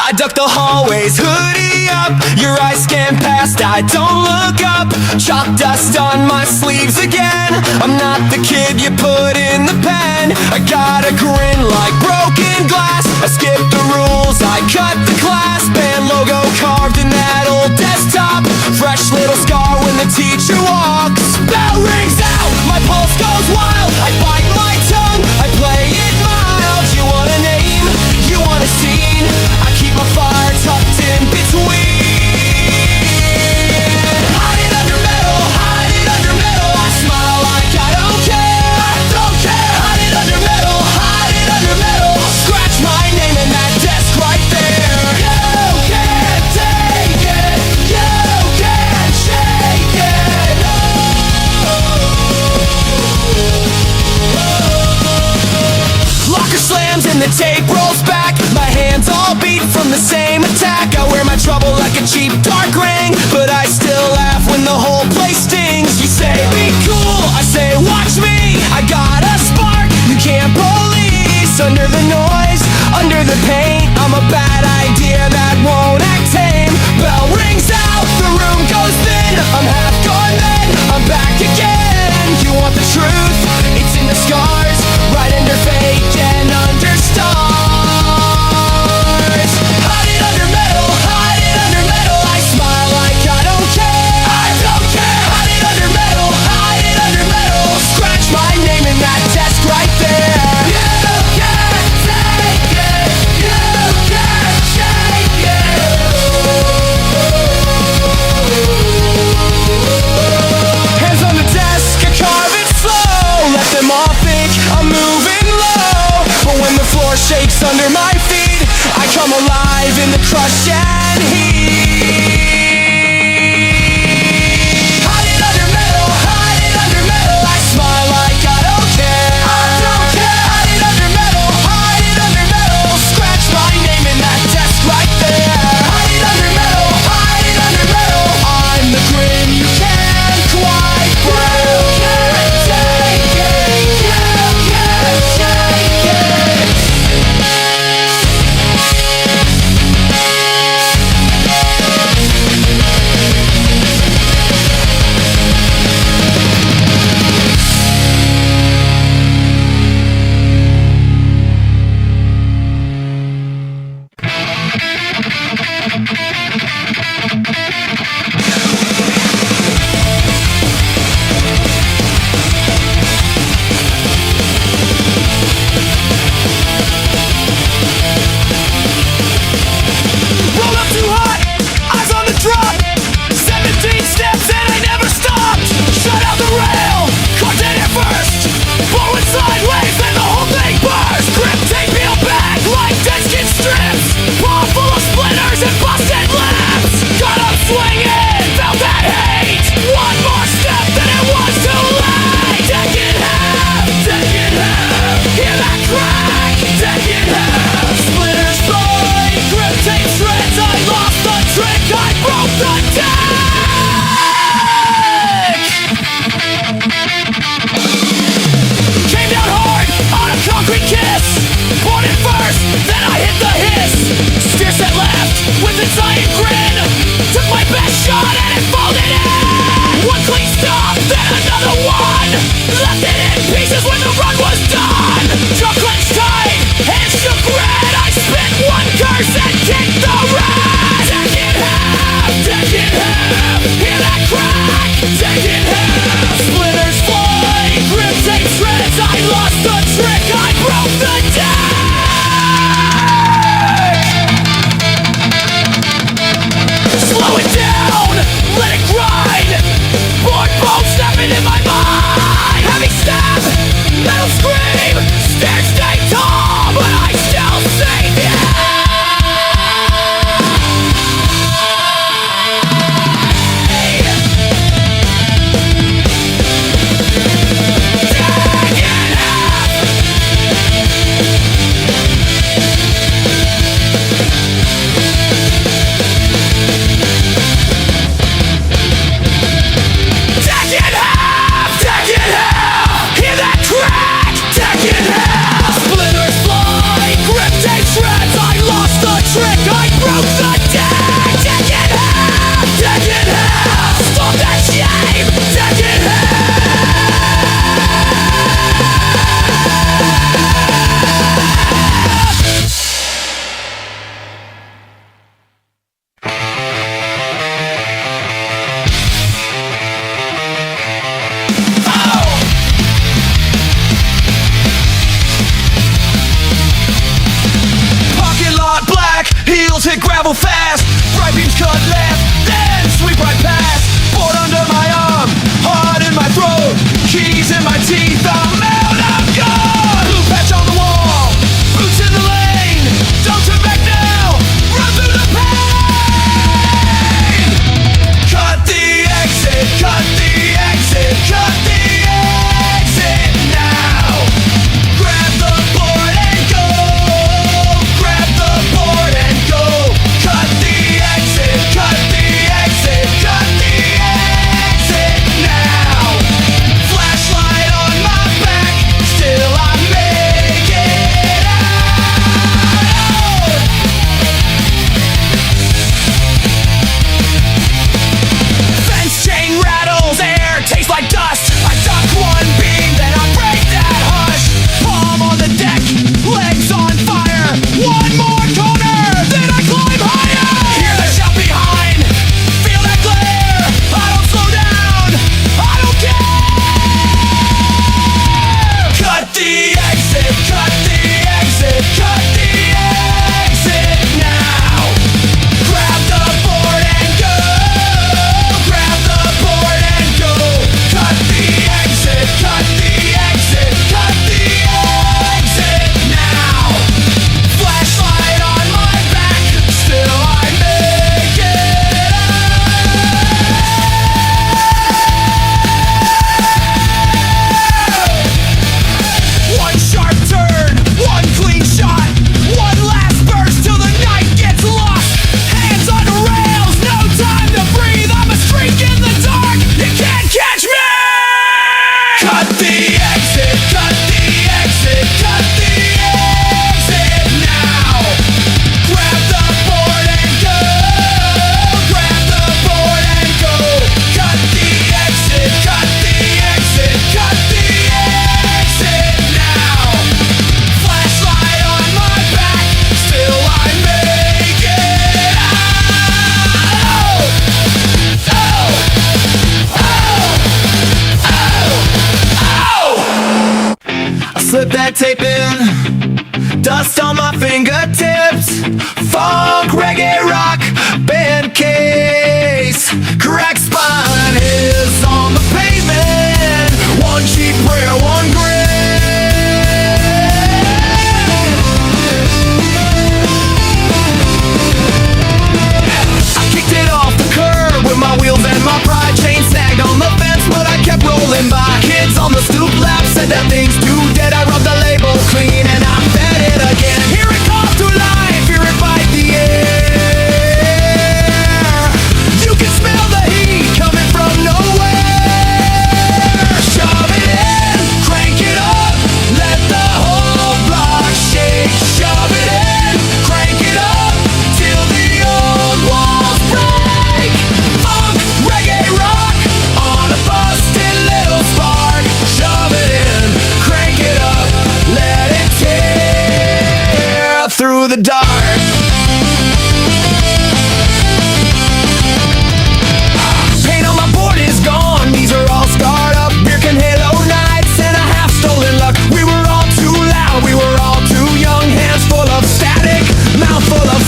I duck the hallways, hoodie up. Your eyes scan past, I don't look up. Chalk dust on my sleeves again. I'm not the kid you put in the pen. I got a grin like broken glass. I skip the rules, I cut the class. Band logo carved in that old desktop. Fresh little scar when the teacher walks. Bell rings out, my pulse goes wild. I bite my tongue, I play it mild. You want a name, you want a scene. I keep my fire tucked in between. Hide it under metal, hide it under metal. I smile like I don't care, I don't care. Hide it under metal, hide it under metal. Scratch my name in that desk right there. You can't take it, you can't shake it. Locker slams and the tape rolls back. My hands all beat from the same attack. I wear my trouble like a cheap dark ring, but I still laugh when the whole place stings. You say be cool, I say watch me. I got a spark you can't police. Under the noise, under the paint, I'm a bad idea that won't act tame. Bell rings out, the room goes thin. I'm half gone then, I'm back again. You want the truth? It's in the scars, right under fake and under stars. Hide it under metal, hide it under metal. I smile like I don't care, I don't care. Hide it under metal, hide it under metal. Scratch my name in that desk right there. You can't take it, you can't shake it. Hands on the desk, I carve it slow. Let them all think I'm moving low. But when the floor shakes under my feet, I come alive in the crush and heat. Hide it under metal, hide it under metal. I smile like I don't care, I don't care. Hide it under metal, hide it under metal. Scratch my name in that desk right there. Hide it under metal, hide it under metal. I'm the grin you can't quite break. You can't take it, you can't shake it.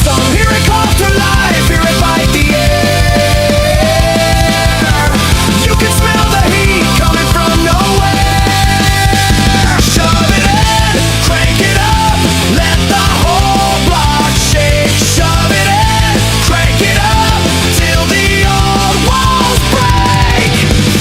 song. Hear it call through life, hear it bite the air. You can smell the heat coming from nowhere. Shove it in, crank it up, let the whole block shake. Shove it in, crank it up, till the old walls break.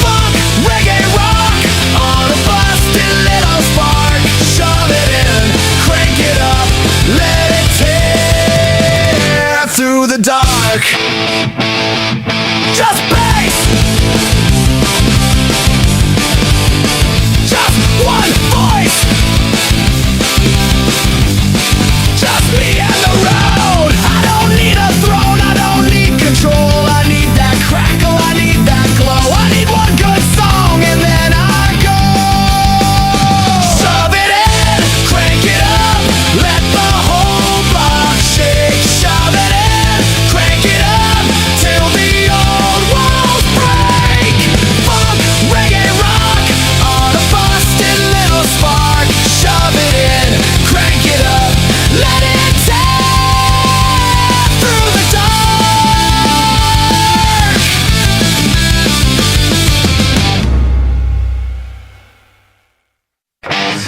Funk, reggae, rock, on a busted little spark. Shove it in, crank it up, let it tear through the dark. Just bass, just one voice, just me and the road. I don't need a throne, I don't need control. I need that crackle, I need that glow. I need one good song and then I go. Shove it in, crank it up, let the whole block shake. Shove it in, crank it up, till the old walls break. Funk, reggae, rock, on a busted little spark. Shove it in, crank it up, let it tear through the dark.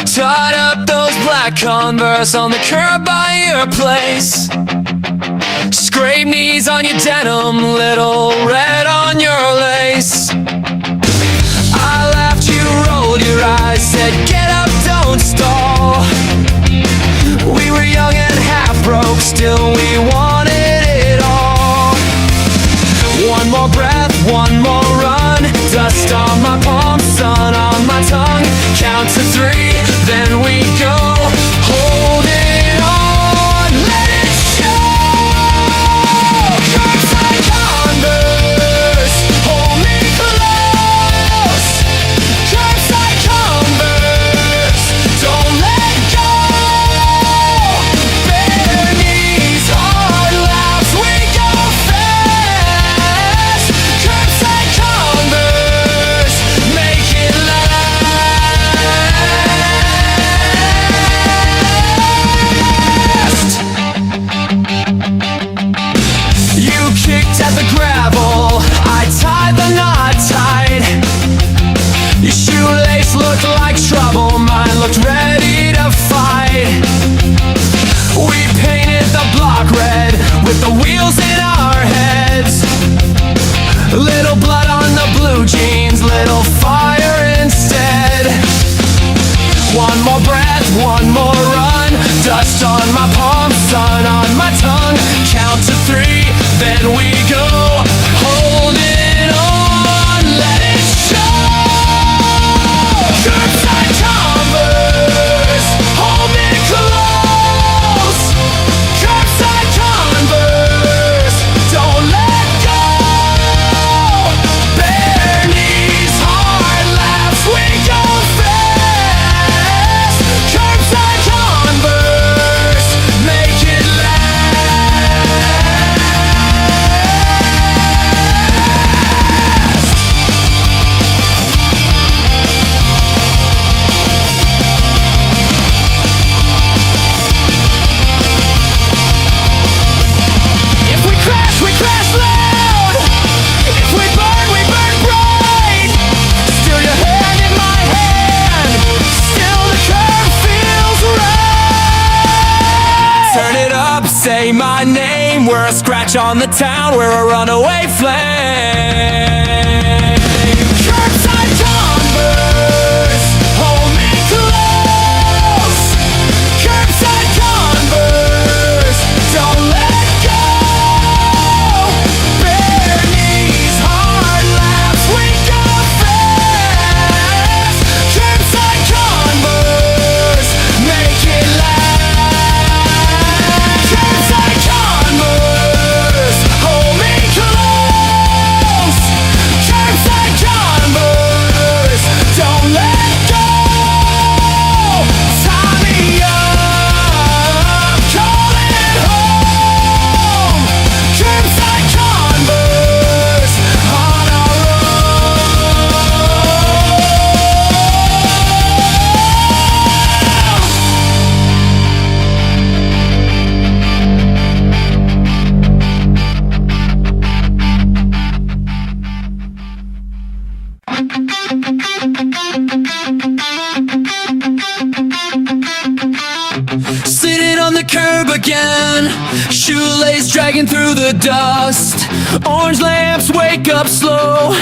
Tied up those black Converse on the curb by your place. Scrape knees on your denim, little red on your lace. I laughed, you rolled your eyes, said get up, don't stall. We were young and half broke, still we wanted it all. One more breath, one more run, dust on my palm, sun on my tongue. Count to 3, then we go. Hold it on, let it show. Curbside Converse, hold me close. Curbside Converse, don't let go. Bare knees, hard laps, we go fast. Curbside Converse, make it last. You kicked at the gravel, I tied the knot tight. Your shoelace looked like trouble, mine looked ready to fight. We painted the block red with the wheels in our heads. Little blood on the blue jeans, little fire instead. One more breath, one more run, dust on my palm, sun on my tongue. Count to 3, then we go. Hold it on, let it show. Curbside Converse, hold me close. Curbside Converse, don't let go. Bare knees, hard laps, we go fast. Curbside Converse, make it If we crash loud. If we burn bright. Still your hand in my hand. Still the curve feels right. Turn it up, say my name. We're a scratch on the town, we're a runaway flame. Curbside Converse, hold me close. Curbside Converse, don't let go. Bare knees, hard laps, we go fast. Curbside Converse, make it last. Curbside Converse, hold me close. broken shoelace dragging through the dust. Orange lamps wake up slow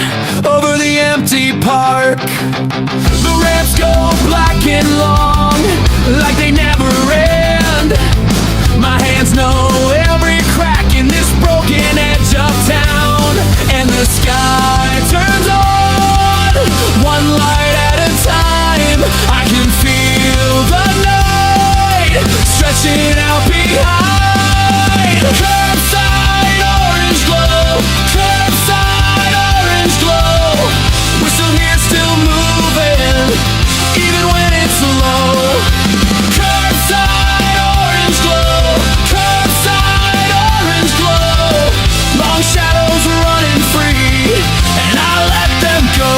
over the empty park. The ramps go black and long, like they never end. My hands know every crack in this broken edge of town. And the sky turns on, one light at a time. I can feel the night stretching out behind. Curbside orange glow, curbside orange glow. We're still here, still moving, even when it's low. Curbside orange glow, curbside orange glow. Long shadows running free, and I let them go.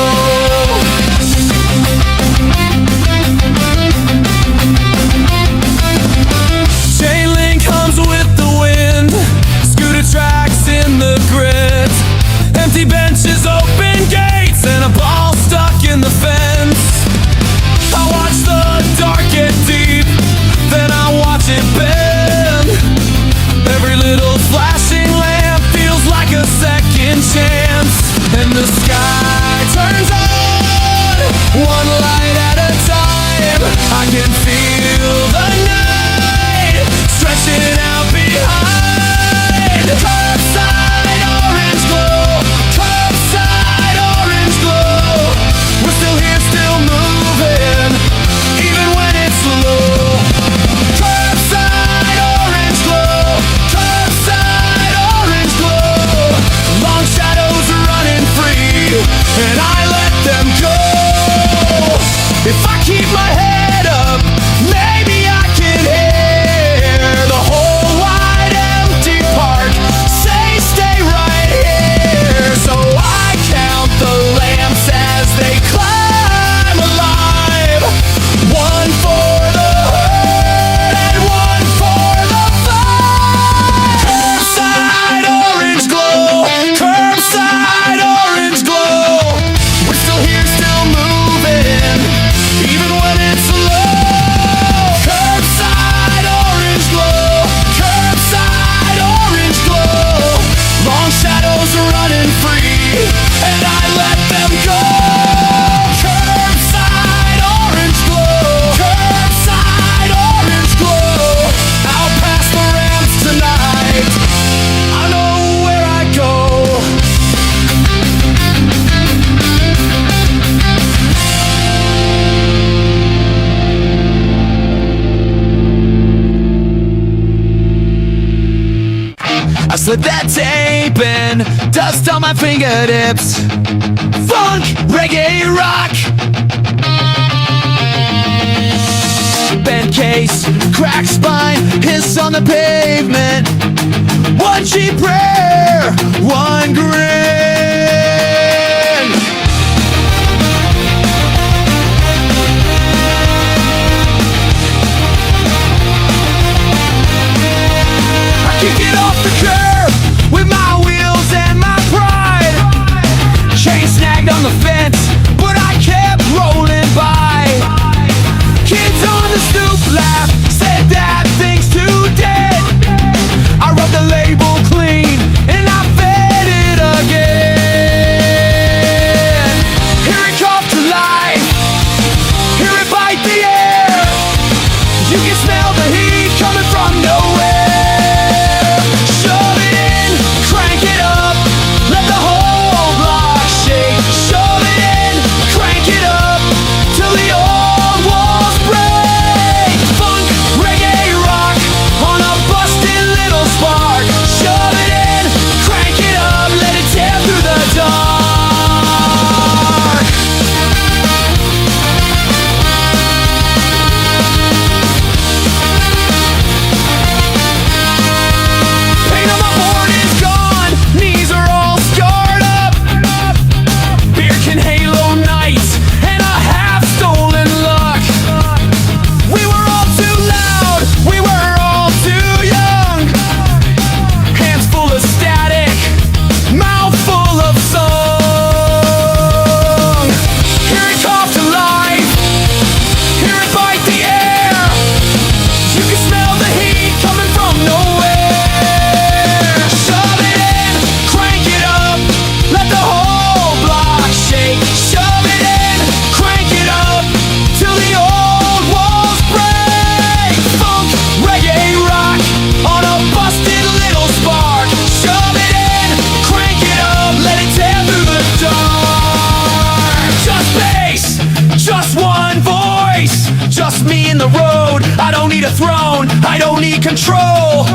Chain link hums with the wind, scooter tracks in the grit. Empty benches, open gates, and a ball stuck in the fence. I watch the dark get deep, then I watch it bend. Every little flashing lamp feels like a second chance. And the sky turns on, one light at a time. I can feel the night stretching out behind. Curbside orange glow, curbside orange glow. We're still here, still moving, even when it's low. Curbside orange glow, curbside orange glow. Long shadows running free, and I let them go. If I keep my head up, maybe I can hear the whole wide empty park say stay right here. So I count the lamps as they climb alive. One for the hurt and one for the fight. Curbside orange glow, curbside orange glow. We're still here, still moving, even when it's low. Curbside orange glow, curbside orange glow. Long shadows running free, and I let them go. Curbside orange glow, curbside orange glow. Out past the ramps tonight, I know where I go. I slip that tape and dust on my fingertips. Funk, reggae, rock. Bent case, cracked spine, hiss on the pavement. One cheap prayer, one grin. I can't get off the curb with my wheels and my pride. Chain snagged on the fence, but I kept rolling by. Kids on the stoop laughed, said that thing's too dead. I rubbed the label clean and I fed it again. control.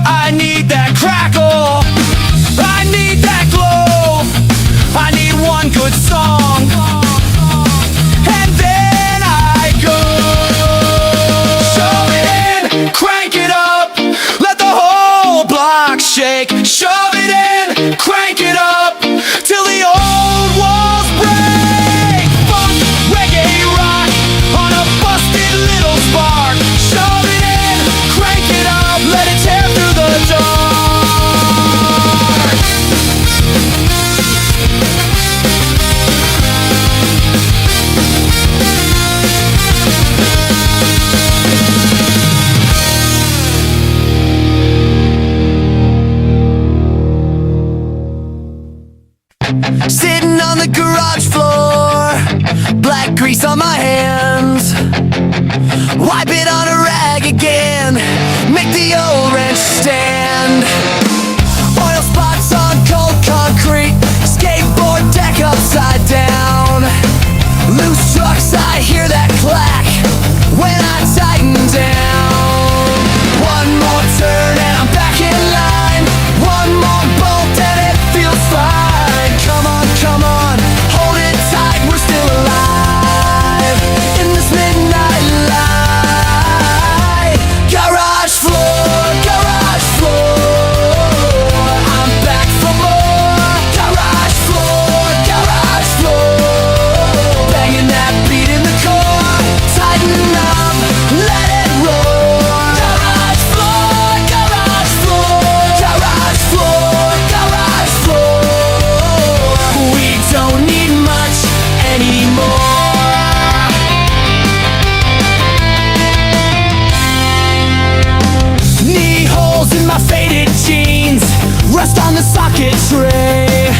I need that crackle, I need that glow. I need one good song, and then I go. Shove it in, crank it up, let the whole block shake. Shove it in, crank it up, till the old walls break. Funk, reggae, rock, on a busted little spark. Shove it in, crank it up, let it tear through the dark. Sitting on the garage floor, black grease on my hands. Wipe it on a rag again, make the old wrench stand. Oil spots on cold concrete, skateboard deck upside down. Loose trucks, I hear that clack when I tighten down. One more turn and I'm back in line. One more bolt and it feels fine. Come on, come on, hold it tight, we're still alive in this midnight light. Garage floor, garage floor, I'm back for more. Garage floor, garage floor, banging that beat in the core. Tighten up, let it roar. Garage floor, garage floor, garage floor, garage floor. We don't need much anymore. Knee holes in my faded jeans, rust on the socket tray.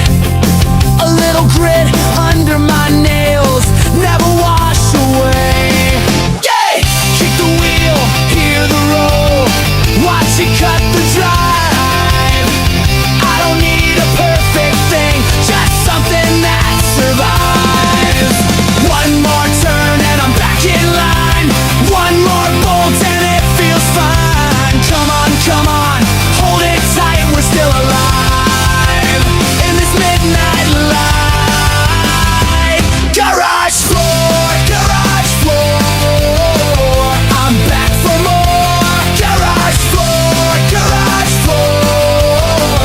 A little grit under my nails, never wash away. Yay! Kick the wheel, hear the roll, watch it cut the drive. I don't need a perfect thing, just something that survives. One more turn and I'm back in line. One more bolt and it feels fine. Come on, come on, hold it tight, we're still alive in this midnight light. Garage floor, garage floor, I'm back for more. Garage floor, garage floor,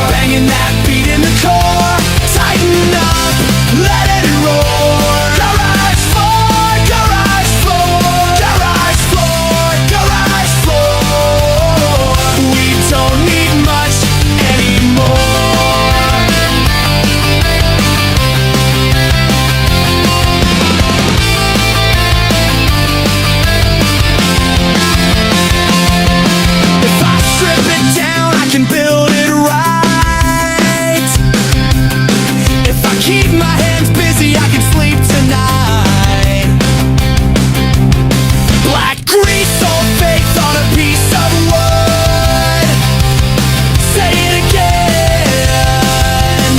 banging that beat in the core. Tighten up, let it roar. Garage floor, garage floor, garage floor, garage floor. We don't need much anymore. If I strip it down, I can build it right. If I keep my hands busy, I can sleep tonight. Black grease all faked on a piece of wood. Say it again,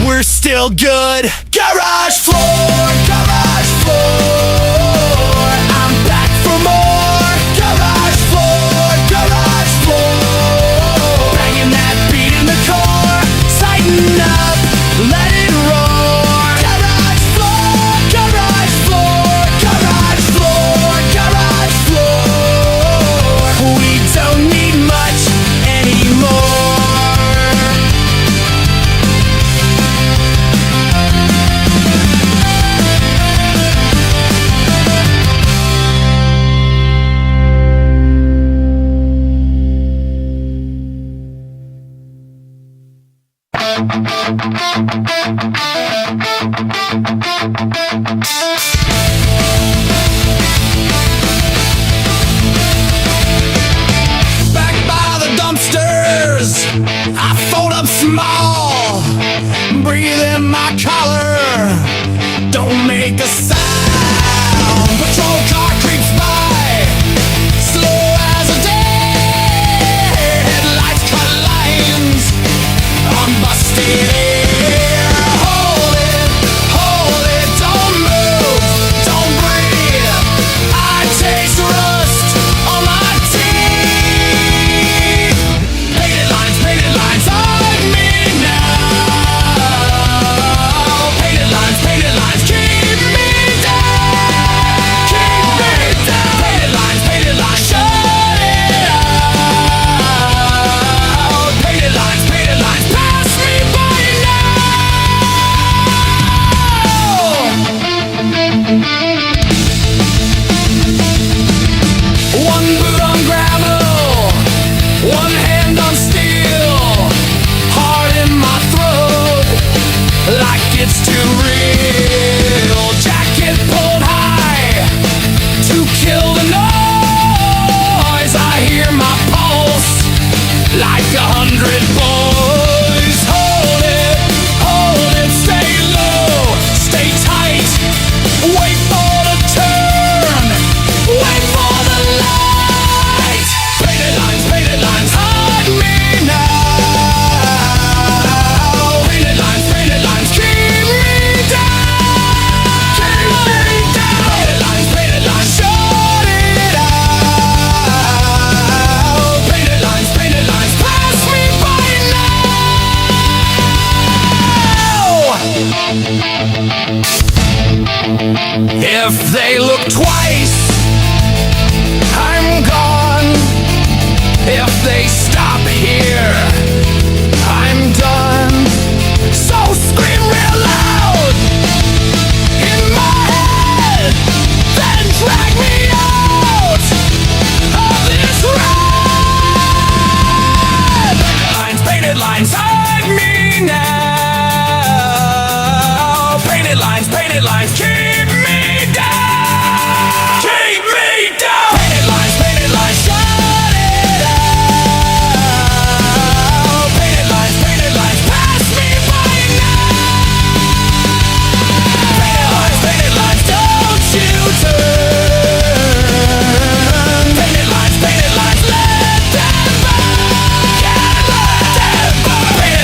we're still good. Garage floor, garage floor, I'm back for more. Garage floor, garage floor, banging that beat in the core. Tighten up, let it roar. Garage floor, garage floor, garage floor, garage floor. We don't need much anymore. Back by the dumpsters, I fold up small, breathe in my collar, don't make a sound. Patrol car creeps by, slow as a day, headlights cut lines on busted air. Hold it, don't move, don't breathe. If they look twice, I'm gone. If they stop here, I'm done. So scream real loud in my head, then drag me out of this ride. Painted lines, hug me now. Painted lines, keep me down. Keep me down. Painted lines, shut it out. Painted lines, pass me by now. Painted lines, don't you turn. Painted lines, let them burn. Let them burn.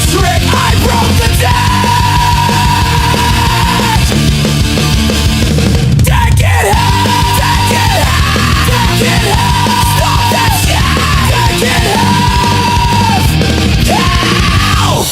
trick, I broke the deck. Take it half, take it half, take it half. Stop that shit. Take it half. Ow!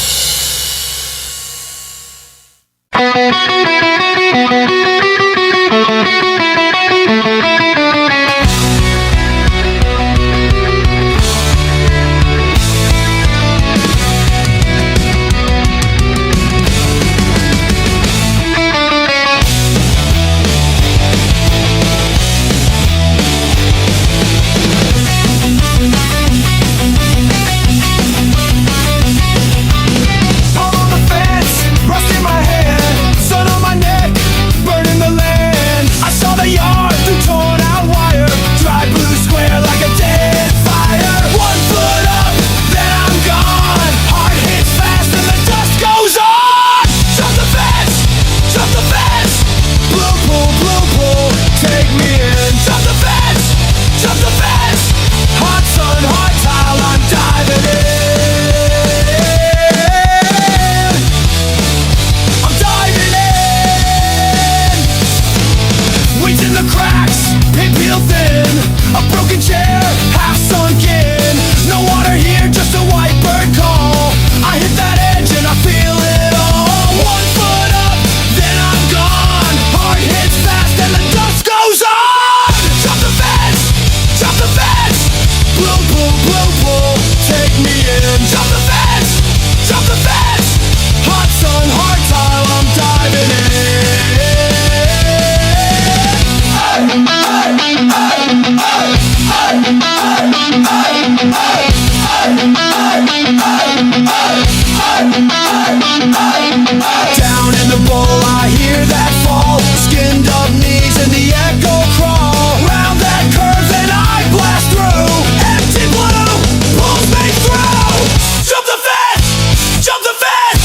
Down in the bowl, I hear that fall. Skinned up knees and the echo crawl. Round that curve and I blast through. Empty blue pulls me through. Jump the fence,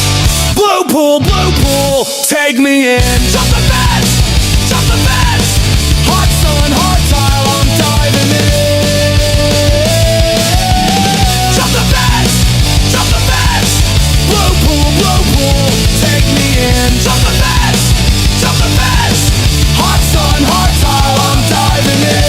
blue pool, take me in. Jump the fence, hot sun, hard tile, I'm diving in. Jump the fence, blue pool, take me in. Jump the fence, hot sun, hard tile, I'm diving in.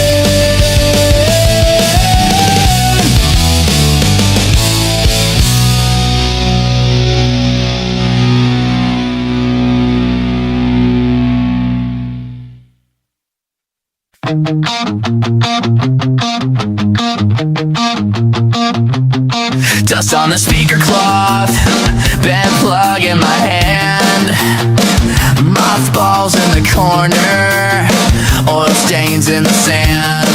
Dust on the speaker cloth, bent plug in my hand, mothballs in the corner, oil stains in the sand.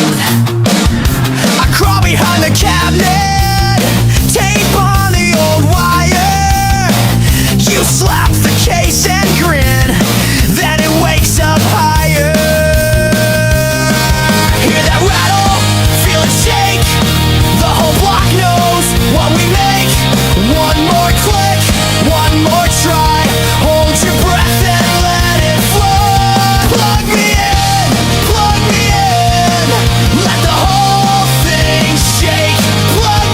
I crawl behind the cabinet, tape on the old wire. You slap the case and grin, then it wakes up higher. Hear that rattle, feel it shake. The whole block knows what we make. One more click, one more try. Hold your breath and let it flow. Plug me in, let the whole thing shake. Plug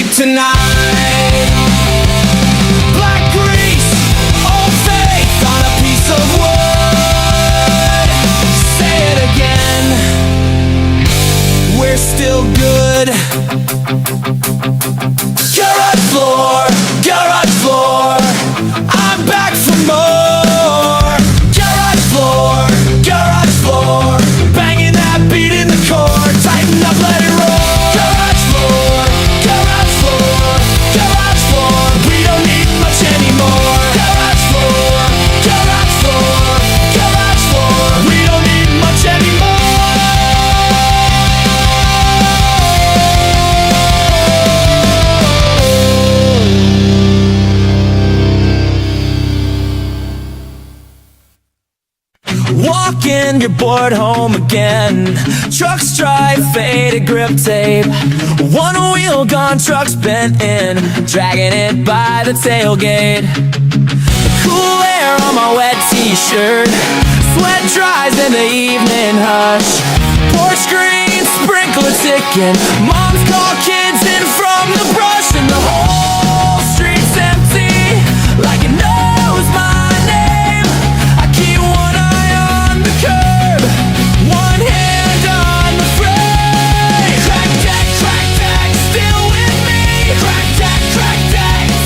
sleep tonight. Black grease, old faith on a piece of wood. Say it again, we're still good. Garage floor, garage floor, I'm back for more. Garage floor, garage floor, banging that beat in the core. Tighten up, let it roll. Garage floor, garage floor, garage floor, we don't need much anymore. Garage floor, garage floor, garage floor, we don't need much anymore. Walking, you're bored home again. Trucks dry, faded grip tape. One wheel gone, truck's bent in, dragging it by the tailgate. Cool air on my wet t-shirt, sweat dries in the evening hush. Porch screen, sprinkler ticking, moms call kids in from the brush. And the whole street's empty, like it knows my name. I keep one eye on the curb, one hand on the frame. Crack deck, still with me. Crack deck,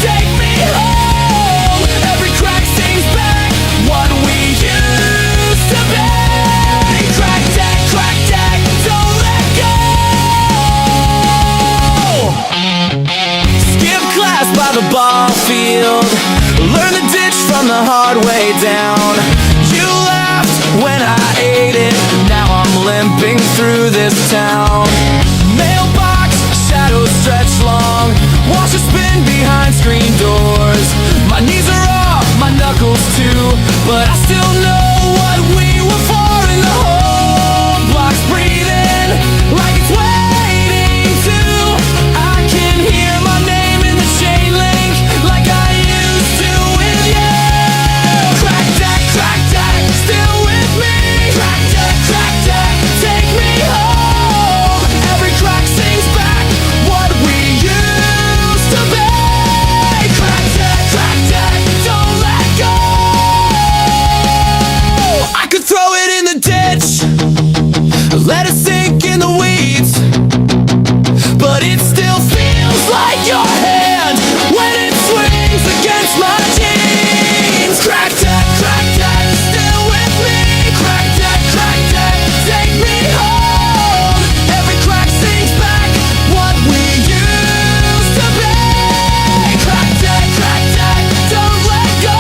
take me home. Every crack sings back what we used to be. Crack deck, don't let go. Skip class by the ball field, learn the ditch from the hard way down. You laughed when I ate it, now I'm limping through this town. Mailbox, shadows stretch long, watch it spin behind screen doors. My knees are off, my knuckles too, but I still know what we were for. And the whole block's breathing like it's waiting to. I can hear my name in the chain link like I used to with you. Crack deck, still with me. Crack deck, take me home. Every crack sings back what we used to be. Crack deck, don't let go. I could throw it in the ditch, let it sink in the weeds, but it still feels like your hand when it swings against my jeans. Crack deck, still with me. Crack deck, take me home. Every crack sings back what we used to be. Crack deck, don't let go.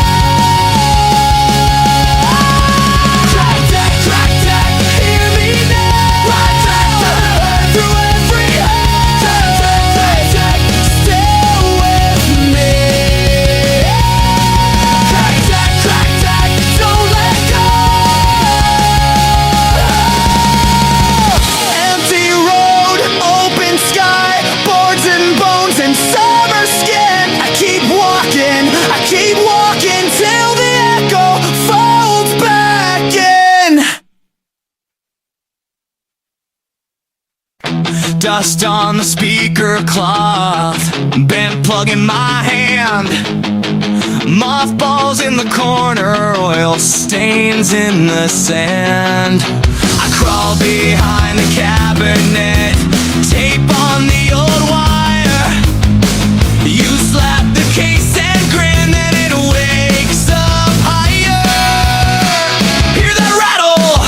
Crack deck, hear me now. Through every hole. Still with me. Crack deck, don't let go. Empty road, open sky, boards and bones and summer skin. I keep walking till the echo folds back in. Dust on the speaker cloth, bent plug in my hand. Mothballs in the corner, oil stains in the sand. I crawl behind the cabinet, tape on the old wire. You slap the case and grin, then it wakes up higher. Hear that rattle,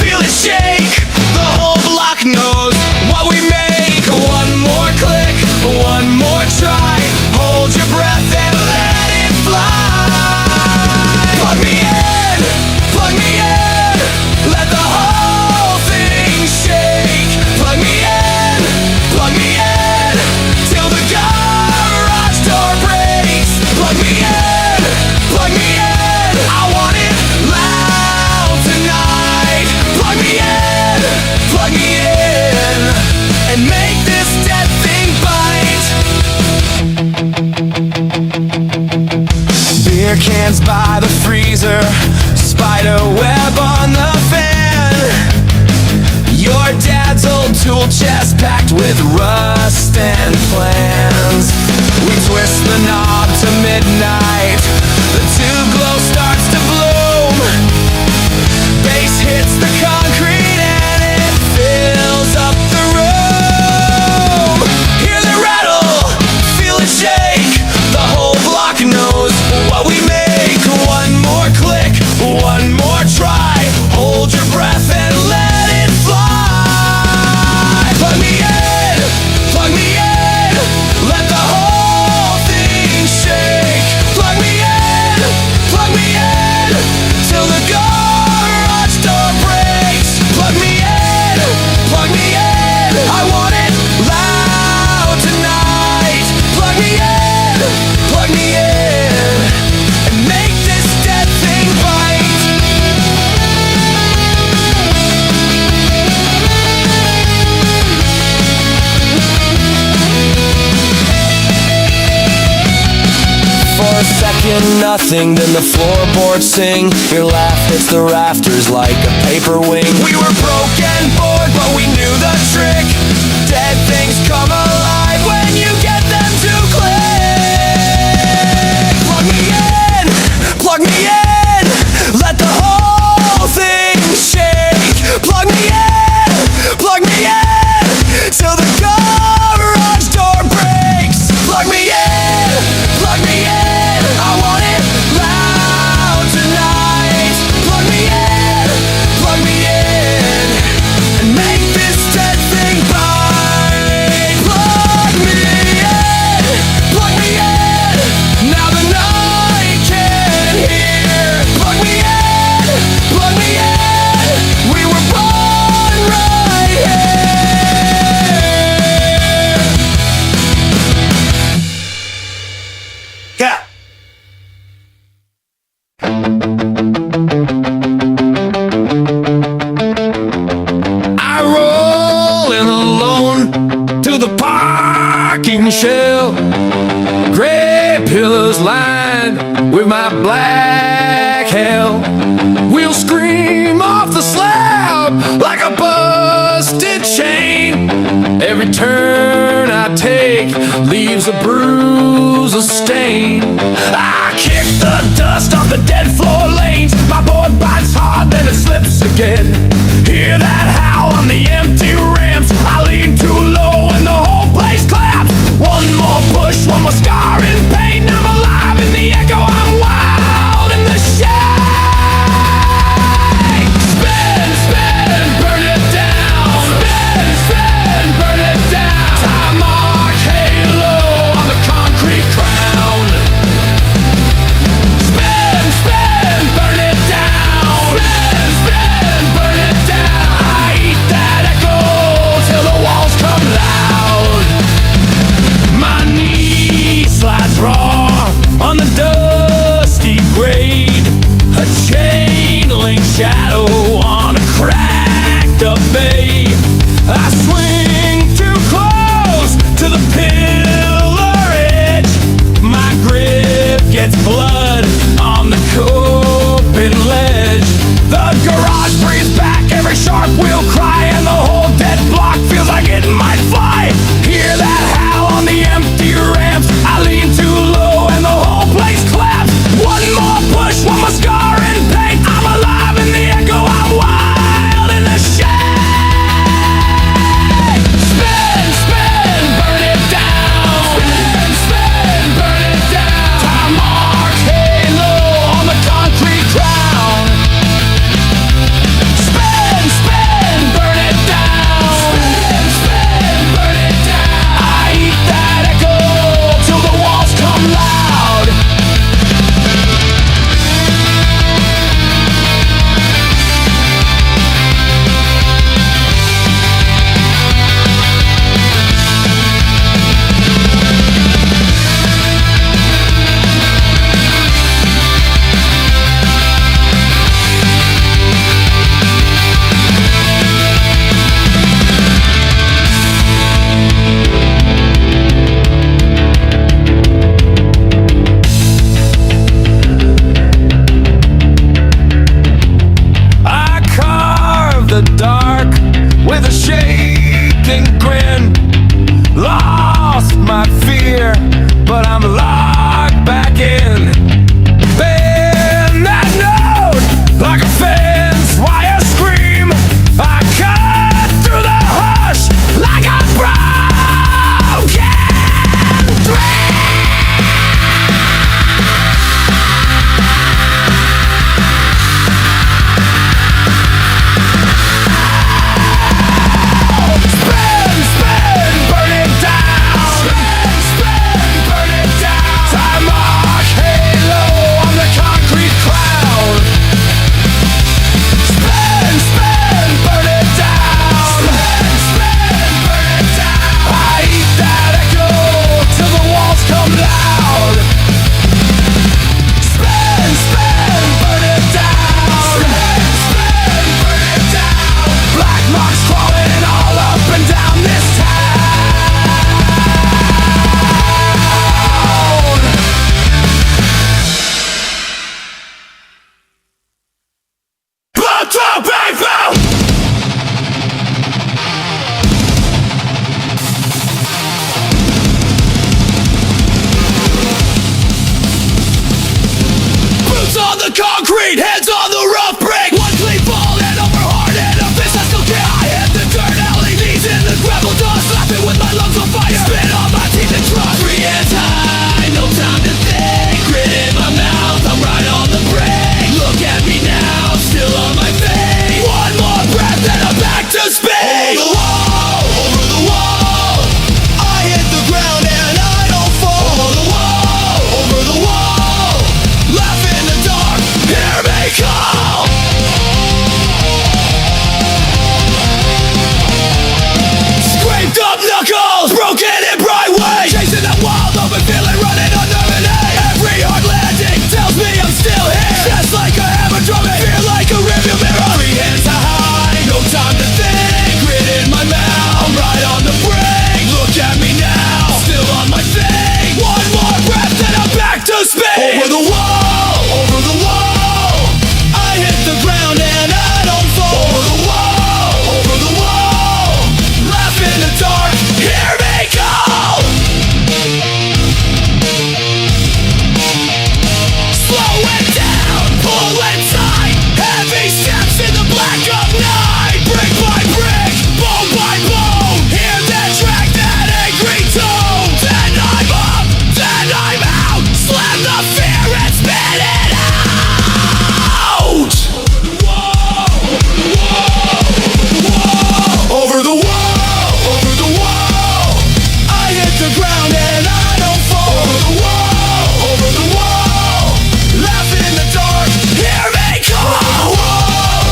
feel it shake. The whole block knows what we make. One more click, one more try. Hold your breath and let it fly. Plug me in, let the whole thing shake. Plug me in, till the garage door breaks. Plug me in, I want it loud tonight. Plug me in, and make this dead thing bite. Beer cans by the freezer, spider web on the fan. Your dad's old tool chest packed with rust and plans. Thinking nothing, then the floorboards sing. Your laugh hits the rafters like a paper wing. We were broken, bored, but we knew the trick. Dead things come alive when you get them to click. Plug me in, plug me in. Let the whole thing shake. Plug me in, till the garage door breaks. Plug me in, plug me in. I want it loud tonight. Plug me in, and make this dead thing bite. Plug me in. Now the night can hear. Plug me in. We were born right here. Yeah. I roll in alone to the parking shell. Gray pillars lined with my black hell. We'll scream off the slab like a busted chain. Every turn I take leaves a bruise, a stain. I kick the dust off the dead floor lanes. My board bites hard, then it slips again. Hear that howl on the empty ramps. I lean too low and the whole place claps. One more push, one more scar and pain. I'm alive in the echo, I'm wild in the shade. Spin, burn it down. Spin, burn it down. Time mark halo on the concrete crown. Spin, burn it down. Spin, burn it down. I eat that echo till the walls come loud. My knee slides raw on the dusty grade. A chain link shadow on a cracked up bay. I swing too close to the pillar edge. My grip gets blood on the coping ledge. The garage breathes back, every sharp wheel cry, and the whole dead block feels like it might fly. Hear that howl on the empty ramps. I lean too low and the whole place claps. One more push, one more scar and pain. I'm alive in the echo, I'm wild in the shade. Spin, burn it down. Spin, burn it down. Time mark halo on the concrete ground. Spin, burn it down. Spin, burn it down. I eat that echo till the walls come loud. I carve the dark with a shaking grin. Lost my fear, but I'm locked back in. Bend that note like a fence wire scream. I cut through the hush like a broken thread. Spin, burn it down. Spin, burn it down. Time mark concrete, hands on the rough brick. One clean ball and over hard and a fist I still can't. I hit the dirt, LEDs in the gravel dust. Laughing with my lungs on fire, spit on my teeth and trust. 3 hands high, no time to think. Grit in my mouth, I'm right on the brink. Look at me now, still on my feet. One more breath and I'm back to speed. Over the wall, I hit the ground and I don't fall. Over the wall, laugh in the dark, hear me call. Scraped up knuckles, broken in bright ways. Chasing that wild open feeling, running under an A. Every hard landing tells me I'm still here. Just like a hammer drumming, fear like a rearview mirror. 3 hands high, no time to think. Grit in my mouth, I'm right on the brink. Look at me now, still on my feet. One more breath and I'm back to speed. Over the wall, I hit the ground and I don't fall. Over the wall, laugh in the dark, hear me call. Slow it down, pull it tight. Heavy steps in the black of night. Brick by brick, bone by bone. Hear that track, that angry tone. Then I'm up, then I'm out. Slam the fear and spit it out. Over the wall, I hit the ground and I don't fall. Over the wall, laugh in the dark, hear me call.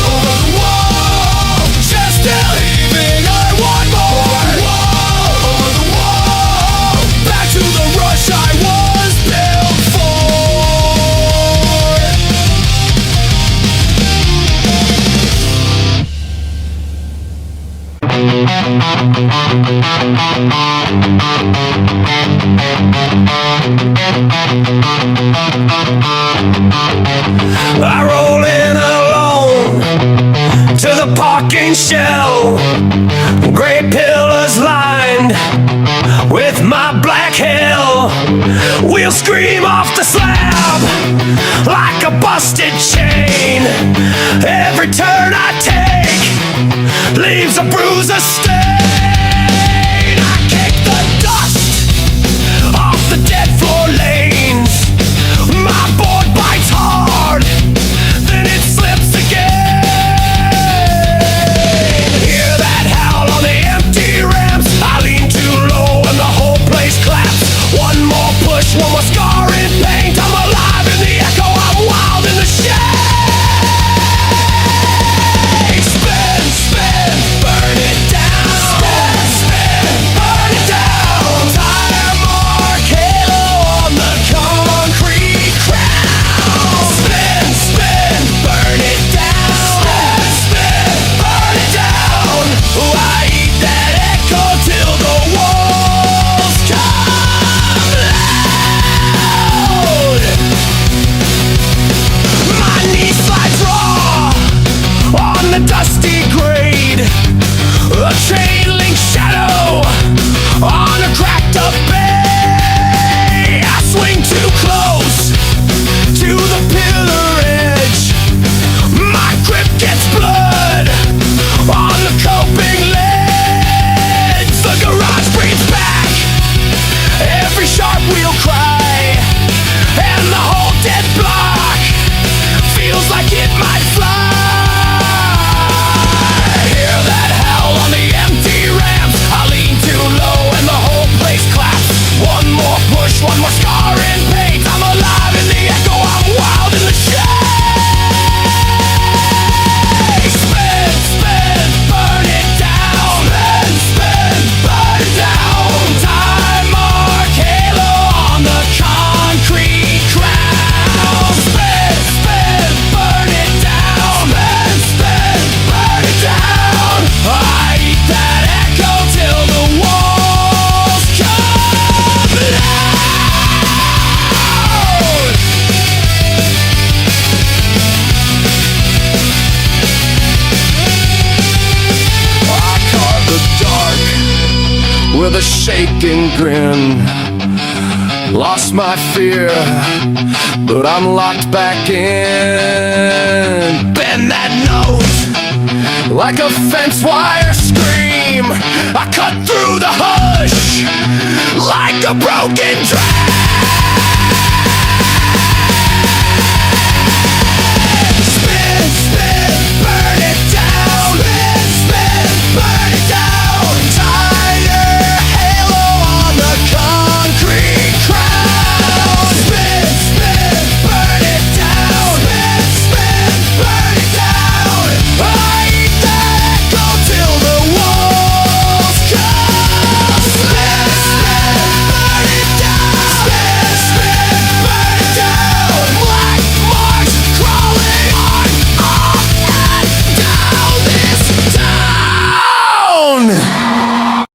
Over the wall, just still heaving, I want more. Over the wall, back to the rush I was built for. I roll in alone to the parking shell. Gray pillars lined with my black hell. We'll scream off the slab like a busted chain. Every turn I take leaves a bruise, a stain. I kick the dust off the dead floor lanes. My board bites hard, then it slips again. Hear that howl on the empty ramps. I lean too low and the whole place claps. One more push, one more scar in paint. I'm alive in the echo, I'm wild in the shade. Spin, spin, burn it down. Spin, spin, burn it down. Tire mark, halo on the concrete crown. Spin, spin, burn it down. Spin, spin, burn it down. Oh, I eat that echo till the walls come loud. My knee slides raw on the dusty grade. A trailing shadow on a cracked up bay. I swing too close to the pillar edge. My grip gets blood on the coping ledge. The garage breathes back, every sharp wheel cry, and the whole dead block feels like it might fly. Hear that howl on the empty ramps. I lean too low and the whole place claps. One more push, one more scar in paint. I'm alive in the echo, I'm wild in the shade. Spin, spin, burn it down. Spin, spin, burn it down. Time mark, halo on the concrete crown. Spin, spin, burn it down. Spin, spin, burn it down. I eat that echo till the walls come loud. I carve the dark with a shaking grin. Lost my fear, but I'm locked back in. Bend that note like a fence wire scream. I cut through the hush like a broken track.